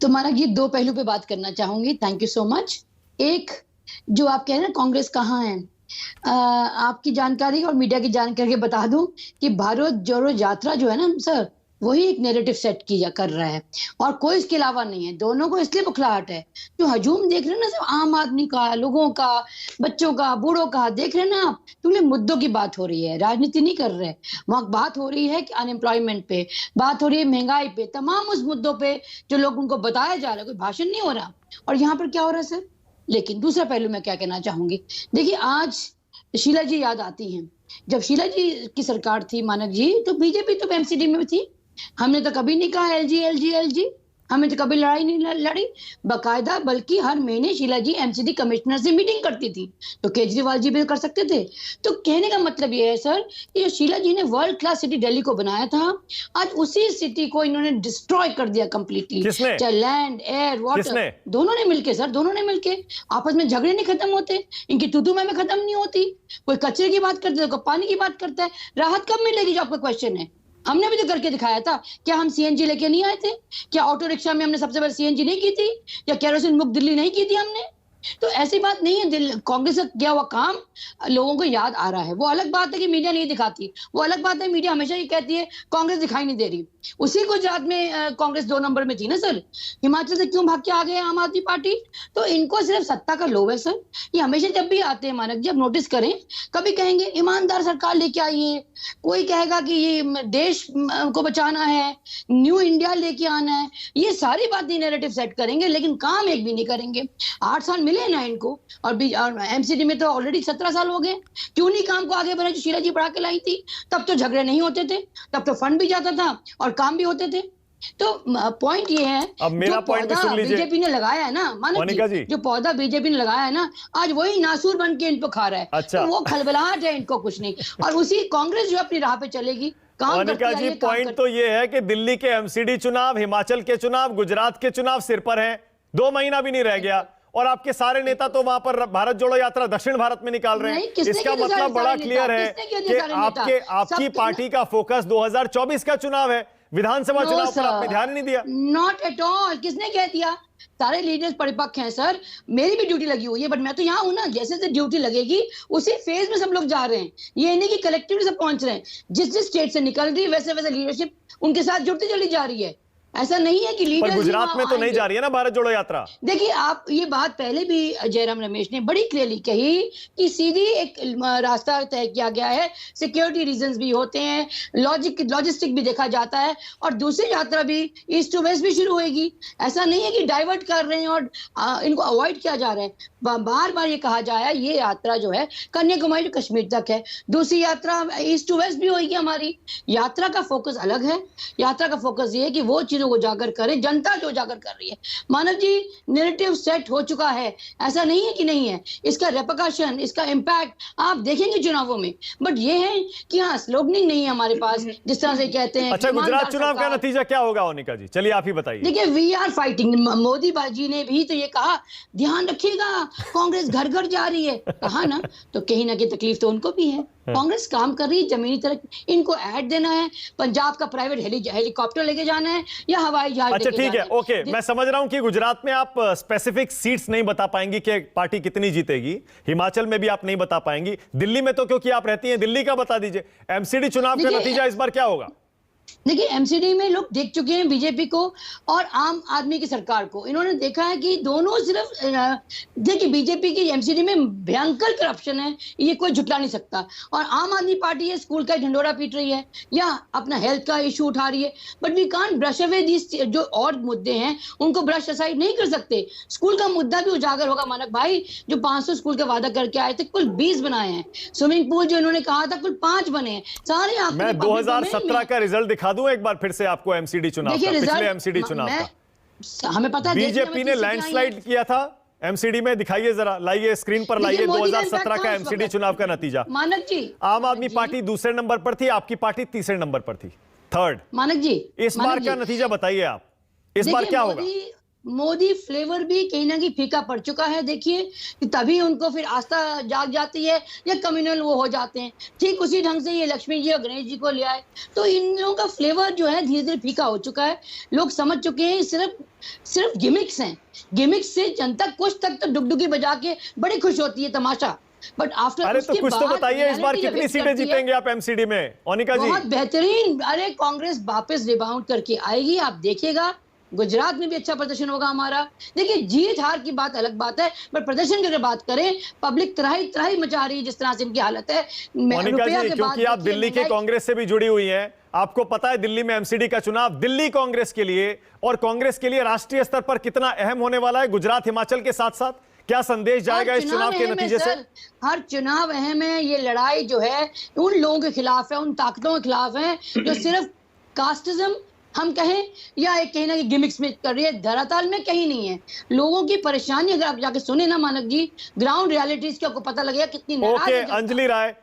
तुम्हारा ये दो पहलू पे बात करना चाहूंगी। Thank you so much. एक, जो आप कह रहे हैं कांग्रेस कहाँ है, आपकी जानकारी और मीडिया की जानकारी के बता दूं कि भारत जोड़ो यात्रा जो है ना सर, वही एक नैरेटिव सेट कर रहा है और कोई इसके अलावा नहीं है। दोनों को इसलिए बुखलाहट है, जो हजूम देख रहे हैं ना सब आम आदमी का, लोगों का, बच्चों का, बूढ़ों का, देख रहे हैं ना आप, तुम्हें मुद्दों की बात हो रही है, राजनीति नहीं कर रहे। वहां बात हो रही है कि अनएम्प्लॉयमेंट पे, बात हो रही है महंगाई पे, तमाम उस मुद्दों पे जो लोग उनको बताया जा रहा है, कोई भाषण नहीं हो रहा। और यहाँ पर क्या हो रहा है सर? लेकिन दूसरा पहलू मैं क्या कहना चाहूंगी, देखिए आज शीला जी याद आती हैं। जब शीला जी की सरकार थी, मानक जी, तो बीजेपी तो एमसीडी में थी। हमने तो कभी नहीं कहा एलजी एलजी एलजी, हमें तो कभी लड़ाई नहीं लड़ी बकायदा, बल्कि हर महीने शीला जी एमसीडी कमिश्नर से मीटिंग करती थी। तो केजरीवाल जी भी कर सकते थे। तो कहने का मतलब ये है सर कि शीला जी ने वर्ल्ड क्लास सिटी दिल्ली को बनाया था, आज उसी सिटी को इन्होंने डिस्ट्रॉय कर दिया कंप्लीटली। चाहे लैंड, एयर, वाटर, दोनों ने मिलके सर, दोनों ने मिलके। आपस में झगड़े नहीं खत्म होते, इनकी तू में खत्म नहीं होती। कोई कचरे की बात करता है, कोई पानी की बात करता है। राहत कब मिलेगी, जो आपका क्वेश्चन है? हमने भी तो करके दिखाया था। क्या हम सीएनजी लेके नहीं आए थे? क्या ऑटो रिक्शा में हमने सबसे पहले सीएनजी नहीं की थी? या केरोसिन मुक्त दिल्ली नहीं की थी हमने? तो ऐसी बात नहीं है। कांग्रेस का किया हुआ काम लोगों को याद आ रहा है। वो अलग बात है कि मीडिया नहीं दिखाती, वो अलग बात है मीडिया हमेशा ये कहती है कांग्रेस दिखाई नहीं दे रही। उसी गुजरात में कांग्रेस 2 नंबर में थी ना सर। हिमाचल से क्यों भाग के आ गए आम आदमी पार्टी? तो इनको सिर्फ सत्ता का लोभ है सर। ये हमेशा जब भी आते हैं मानक, जब नोटिस करें, कभी कहेंगे ईमानदार सरकार लेके आइए, कोई कहेगा कि ये देश को बचाना है, न्यू इंडिया लेके आना है। ये सारी बातें नैरेटिव सेट करेंगे, लेकिन काम एक भी नहीं करेंगे। 8 साल मिले ना इनको, और एमसीडी में तो ऑलरेडी 17 साल हो गए। क्यों नहीं काम को आगे बढ़ाया? जो शीला जी बढ़ा के लाई थी, तब तो झगड़े नहीं होते थे, तब तो फंड भी जाता था और काम भी होते थे। तो पॉइंट ये है, अब मेरा पॉइंट भी सुन लीजिए। बीजेपी ने लगाया है ना मानक जी, जो पौधा बीजेपी ने लगाया है ना, आज वही नासूर बन के इनको खा रहा है। अच्छा। तो वो खलबलाहट है, इनको कुछ नहीं। और उसी कांग्रेस जो अपनी राह पे चलेगी, मोनिका जी, पॉइंट तो ये है कि दिल्ली के एमसीडी चुनाव, हिमाचल के चुनाव, गुजरात के चुनाव सिर पर हैं। 2 महीना भी नहीं रह गया और आपके सारे नेता तो वहां पर भारत जोड़ो यात्रा दक्षिण भारत में निकाल रहे हैं। इसका मतलब बड़ा क्लियर है कि आपकी पार्टी का फोकस 2024 का चुनाव है। विधानसभा चुनाव पर आपने ध्यान नहीं दिया। Not at all. किसने कह दिया? सारे लीडर्स परिपक्व हैं सर। मेरी भी ड्यूटी लगी हुई है, बट मैं तो यहाँ हूं ना। जैसे जैसे ड्यूटी लगेगी उसी फेज में सब लोग जा रहे हैं। ये नहीं कि कलेक्टिवली सब पहुंच रहे हैं। जिस जिस स्टेट से निकल रही है, वैसे वैसे लीडरशिप उनके साथ जुड़ती चली जा रही है। ऐसा नहीं है कि लीडर गुजरात में तो नहीं जा रही है ना भारत जोड़ो यात्रा। देखिए, आप ये बात पहले भी जयराम रमेश ने बड़ी क्लियरली कही कि सीधी एक रास्ता तय किया गया है। सिक्योरिटी रीजंस भी होते हैं, लॉजिस्टिक भी देखा जाता है, और दूसरी यात्रा भी ईस्ट टू वेस्ट भी शुरू होगी। ऐसा नहीं है कि डाइवर्ट कर रहे हैं और इनको अवॉइड किया जा रहा है। बार बार ये कहा जाए, ये यात्रा जो है कन्याकुमारी टू कश्मीर तक है, दूसरी यात्रा ईस्ट टू वेस्ट भी होगी। हमारी यात्रा का फोकस अलग है। यात्रा का फोकस ये है कि वो को उजागर करें, जनता जो उजागर कर रही है। मानव जी, नैरेटिव सेट हो चुका है, ऐसा नहीं है कि नहीं है। इसका रेपरकशन, इसका इंपैक्ट आप देखेंगे चुनावों में। बट ये है कि हाँ, स्लोगनिंग नहीं है हमारे पास, जिस तरह से कहते हैं। अच्छा, गुजरात चुनाव का नतीजा क्या होगा मोनिका जी? चलिए आप ही बताइए। देखिए, we are fighting. Modi ji ने भी तो ये कहा, ध्यान रखिएगा कांग्रेस घर घर जा रही है, कहा ना। तो कहीं ना कहीं तकलीफ तो उनको भी है। कांग्रेस काम कर रही है जमीनी तरफ। इनको ऐड देना है, पंजाब का प्राइवेट हेलीकॉप्टर लेके जाना है या हवाई जहाज। अच्छा ठीक है, ओके, मैं समझ रहा हूं कि गुजरात में आप स्पेसिफिक सीट्स नहीं बता पाएंगी कि पार्टी कितनी जीतेगी। हिमाचल में भी आप नहीं बता पाएंगी। दिल्ली में तो क्योंकि आप रहती हैं, दिल्ली का बता दीजिए। एमसीडी चुनाव का नतीजा इस बार क्या होगा? देखिए, एमसीडी में लोग देख चुके हैं बीजेपी को और आम आदमी की सरकार को। इन्होंने देखा है कि दोनों सिर्फ, देखिए बीजेपी की एमसीडी में भयंकर करप्शन है, ये कोई झुटला नहीं सकता। और आम आदमी पार्टी है, स्कूल का ढिंडोरा पीट रही है या अपना हेल्थ का इशू उठा रही है। But we can't brush away this. जो और मुद्दे हैं उनको ब्रश असाइड नहीं कर सकते। स्कूल का मुद्दा भी उजागर होगा मानक भाई। जो 500 स्कूल का वादा करके आए थे, कुल 20 बनाए हैं। स्विमिंग पूल जो इन्होंने कहा था, कुल 5 बने हैं। सारे मैं 2017 का रिजल्ट दिखा दूं एक बार फिर से आपको एमसीडी चुनाव का, पिछले एमसीडी चुनाव का। हमें पता है बीजेपी ने लैंडस्लाइड किया था एमसीडी में। दिखाइए जरा, लाइए स्क्रीन पर, लाइए 2017 का एमसीडी चुनाव का नतीजा। मानक जी, आम आदमी पार्टी दूसरे नंबर पर थी, आपकी पार्टी तीसरे नंबर पर थी, थर्ड। मानक जी, इस बार का नतीजा बताइए आप, इस बार क्या होगा? मोदी फ्लेवर भी कहीं ना कहीं फीका पड़ चुका है। देखिए कि तभी उनको फिर आस्था जाग जाती है या कम्युनल वो हो जाते हैं। ठीक उसी ढंग से ये लक्ष्मी जी और गणेश जी को ले आए, तो इन लोगों का फ्लेवर जो है धीरे धीरे फीका हो चुका है। लोग समझ चुके हैं सिर्फ सिर्फ गिमिक्स हैं। गिमिक्स से जनता कुछ तक तो डुगडुगी बजा के बड़ी खुश होती है, तमाशा। बट आफ्टर अरे तो कुछ तो बताइए, इस बार कितनी सीटें जीतेंगे आप एमसीडी में, मोनिका जी? बहुत बेहतरीन। अरे कांग्रेस वापस रिबाउंड करके आएगी, आप देखिएगा। गुजरात में भी अच्छा प्रदर्शन होगा हमारा। देखिए जीत हार की बात अलग बात है, पर प्रदर्शन की अगर बात करें, पब्लिक त्राही त्राही मचा रही है जिस तरह से इनकी हालत है। मोनिका जी, क्योंकि आप दिल्ली की कांग्रेस से भी जुड़ी हुई हैं, आपको पता है दिल्ली में एमसीडी का चुनाव दिल्ली कांग्रेस के लिए और कांग्रेस के लिए राष्ट्रीय स्तर पर कितना अहम होने वाला है। गुजरात हिमाचल के साथ साथ क्या संदेश जाएगा इस चुनाव के नतीजे से? हर चुनाव अहम है। ये लड़ाई जो है उन लोगों के खिलाफ है, उन ताकतों के खिलाफ है जो सिर्फ कास्टिज्म हम कहें या एक कहीं ना कहीं गिमिक्स में कर रही है, धरातल में कहीं नहीं है। लोगों की परेशानी अगर आप जाके सुने ना मानक जी, ग्राउंड रियलिटीज के आपको पता लगेगा कितनी नाराज है। अंजलि राय।